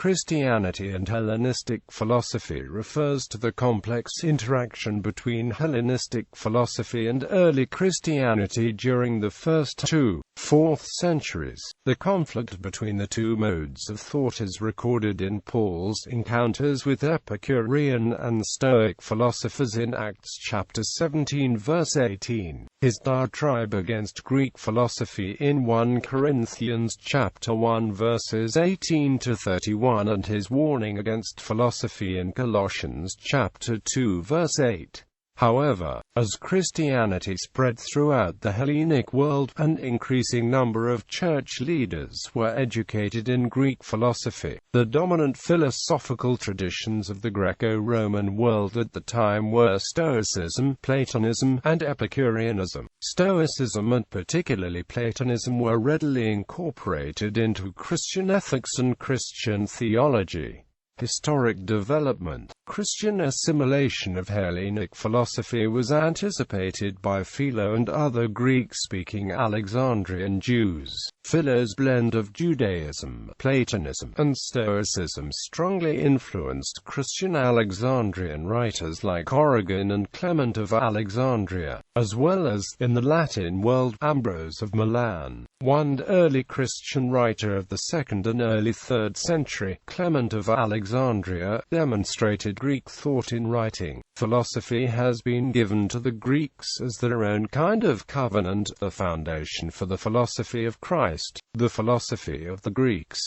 Christianity and Hellenistic philosophy refers to the complex interaction between Hellenistic philosophy and early Christianity during the first 2–4th centuries. The conflict between the two modes of thought is recorded in Paul's encounters with Epicurean and Stoic philosophers in Acts chapter 17 verse 18, his diatribe against Greek philosophy in 1 Corinthians chapter 1 verses 18 to 31, and his warning against philosophy in Colossians chapter 2 verse 8. However, as Christianity spread throughout the Hellenic world, an increasing number of church leaders were educated in Greek philosophy. The dominant philosophical traditions of the Greco-Roman world at the time were Stoicism, Platonism, and Epicureanism. Stoicism and particularly Platonism were readily incorporated into Christian ethics and Christian theology. Historic development. Christian assimilation of Hellenic philosophy was anticipated by Philo and other Greek-speaking Alexandrian Jews. Philo's blend of Judaism, Platonism, and Stoicism strongly influenced Christian Alexandrian writers like Origen and Clement of Alexandria, as well as, in the Latin world, Ambrose of Milan. One early Christian writer of the 2nd and early 3rd century, Clement of Alexandria, demonstrated Greek thought in writing. Philosophy has been given to the Greeks as their own kind of covenant, the foundation for the philosophy of Christ. The philosophy of the Greeks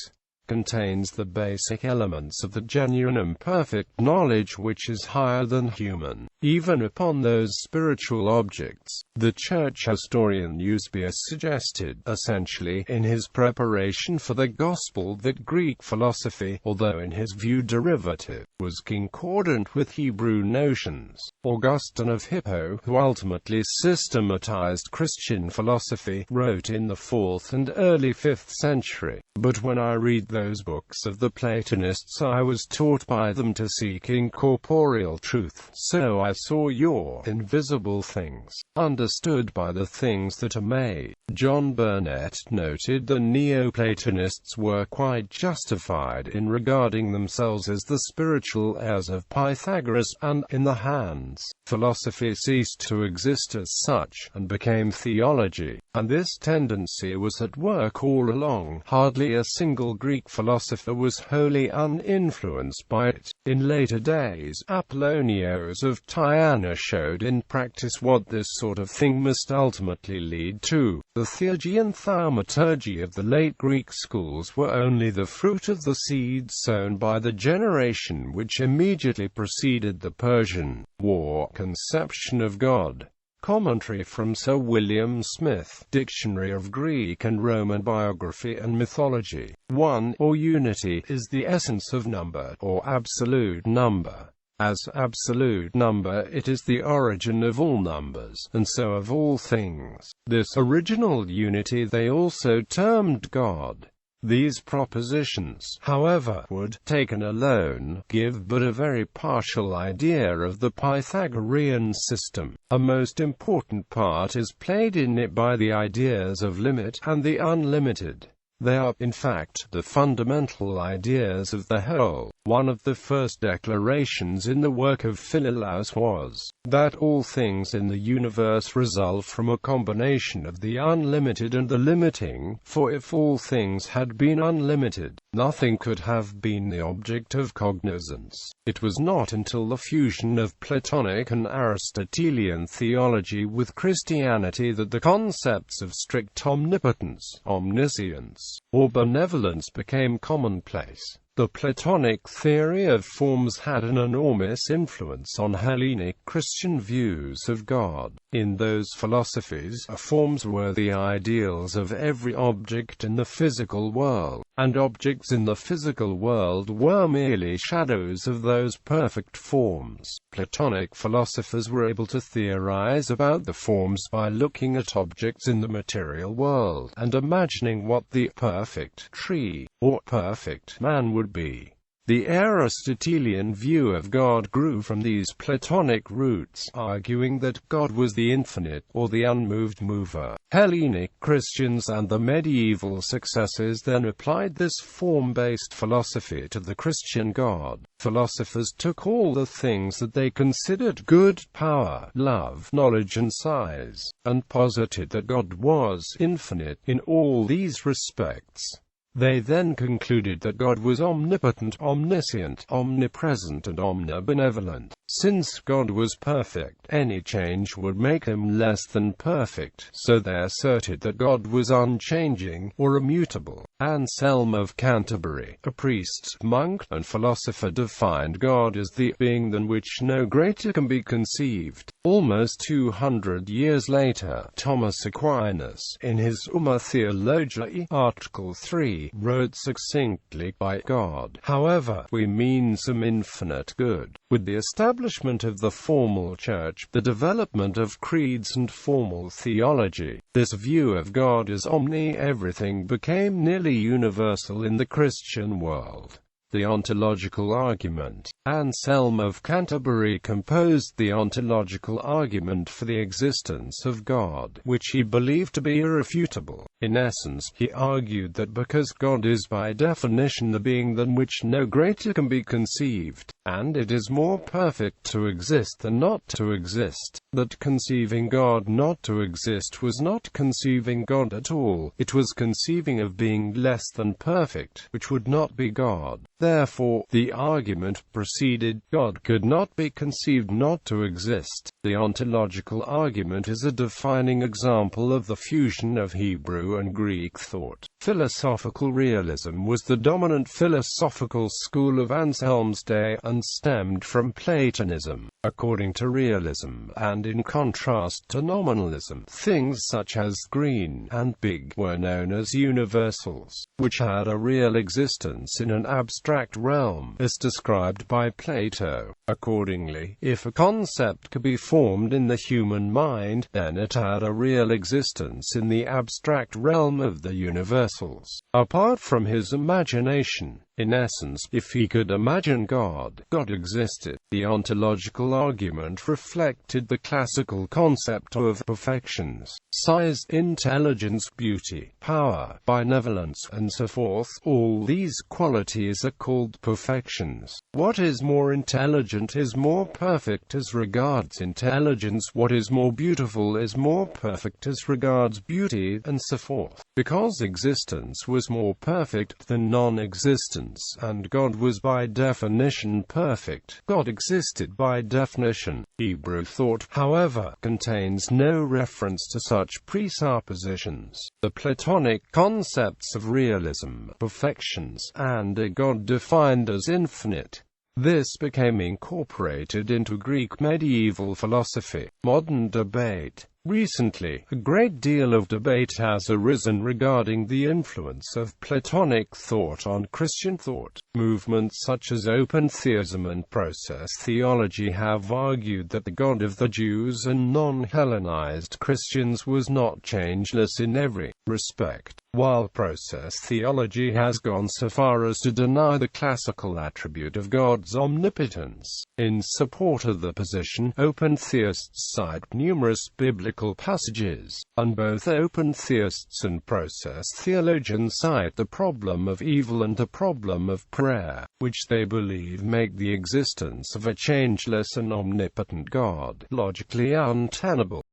contains the basic elements of the genuine and perfect knowledge which is higher than human, even upon those spiritual objects. The church historian Eusebius suggested, essentially, in his preparation for the Gospel, that Greek philosophy, although in his view derivative, was concordant with Hebrew notions. Augustine of Hippo, who ultimately systematized Christian philosophy, wrote in the 4th and early 5th century, "But when I read those books of the Platonists, I was taught by them to seek incorporeal truth. So I saw your invisible things, understood by the things that are made." John Burnet noted the Neoplatonists were quite justified in regarding themselves as the spiritual heirs of Pythagoras, and, in the hands, philosophy ceased to exist as such, and became theology. And this tendency was at work all along. Hardly a single Greek philosopher was wholly uninfluenced by it. In later days, Apollonios of Tyana showed in practice what this sort of thing must ultimately lead to. The theurgy and thaumaturgy of the late Greek schools were only the fruit of the seed sown by the generation which immediately preceded the Persian War conception of God. Commentary from Sir William Smith, Dictionary of Greek and Roman Biography and Mythology. 1. Or unity is the essence of number, or absolute number. As absolute number, it is the origin of all numbers, and so of all things. This original unity they also termed God. These propositions, however, would, taken alone, give but a very partial idea of the Pythagorean system. A most important part is played in it by the ideas of limit and the unlimited. They are, in fact, the fundamental ideas of the whole. One of the first declarations in the work of Philolaus was that all things in the universe result from a combination of the unlimited and the limiting, for if all things had been unlimited, nothing could have been the object of cognizance. It was not until the fusion of Platonic and Aristotelian theology with Christianity that the concepts of strict omnipotence, omniscience, or benevolence became commonplace. The Platonic theory of forms had an enormous influence on Hellenic Christian views of God. In those philosophies, forms were the ideals of every object in the physical world, and objects in the physical world were merely shadows of those perfect forms. Platonic philosophers were able to theorize about the forms by looking at objects in the material world, and imagining what the perfect tree, or perfect man would be. The Aristotelian view of God grew from these Platonic roots, arguing that God was the infinite, or the unmoved mover. Hellenic Christians and the medieval successors then applied this form-based philosophy to the Christian God. Philosophers took all the things that they considered good, power, love, knowledge and size, and posited that God was infinite in all these respects. They then concluded that God was omnipotent, omniscient, omnipresent and omnibenevolent. Since God was perfect, any change would make him less than perfect, so they asserted that God was unchanging, or immutable. Anselm of Canterbury, a priest, monk, and philosopher, defined God as the being than which no greater can be conceived. Almost 200 years later, Thomas Aquinas, in his Summa Theologiae, Article 3, wrote succinctly, "By God, however, we mean some infinite good." With the establishment of the formal church, the development of creeds and formal theology, this view of God as omni-everything became nearly universal in the Christian world. The ontological argument. Anselm of Canterbury composed the ontological argument for the existence of God, which he believed to be irrefutable. In essence, he argued that because God is by definition the being than which no greater can be conceived, and it is more perfect to exist than not to exist, that conceiving God not to exist was not conceiving God at all, it was conceiving of being less than perfect, which would not be God. Therefore, the argument proceeded, God could not be conceived not to exist. The ontological argument is a defining example of the fusion of Hebrew and Greek thought. Philosophical realism was the dominant philosophical school of Anselm's day and stemmed from Platonism. According to realism, and in contrast to nominalism, things such as green and big were known as universals, which had a real existence in an abstract realm, as described by Plato. Accordingly, if a concept could be formed in the human mind, then it had a real existence in the abstract realm of the universals, apart from his imagination. In essence, if he could imagine God, God existed. The ontological argument reflected the classical concept of perfections: size, intelligence, beauty, power, benevolence, and so forth. All these qualities are called perfections. What is more intelligent is more perfect as regards intelligence. What is more beautiful is more perfect as regards beauty, and so forth. Because existence was more perfect than non-existence, and God was by definition perfect, God existed by definition. Hebrew thought, however, contains no reference to such presuppositions. The Platonic concepts of realism, perfections, and a God defined as infinite. This became incorporated into Greek medieval philosophy. Modern debate. Recently, a great deal of debate has arisen regarding the influence of Platonic thought on Christian thought. Movements such as open theism and process theology have argued that the God of the Jews and non-Hellenized Christians was not changeless in every respect, while process theology has gone so far as to deny the classical attribute of God's omnipotence. In support of the position, open theists cite numerous biblical passages, and both open theists and process theologians cite the problem of evil and the problem of prayer, which they believe make the existence of a changeless and omnipotent God logically untenable.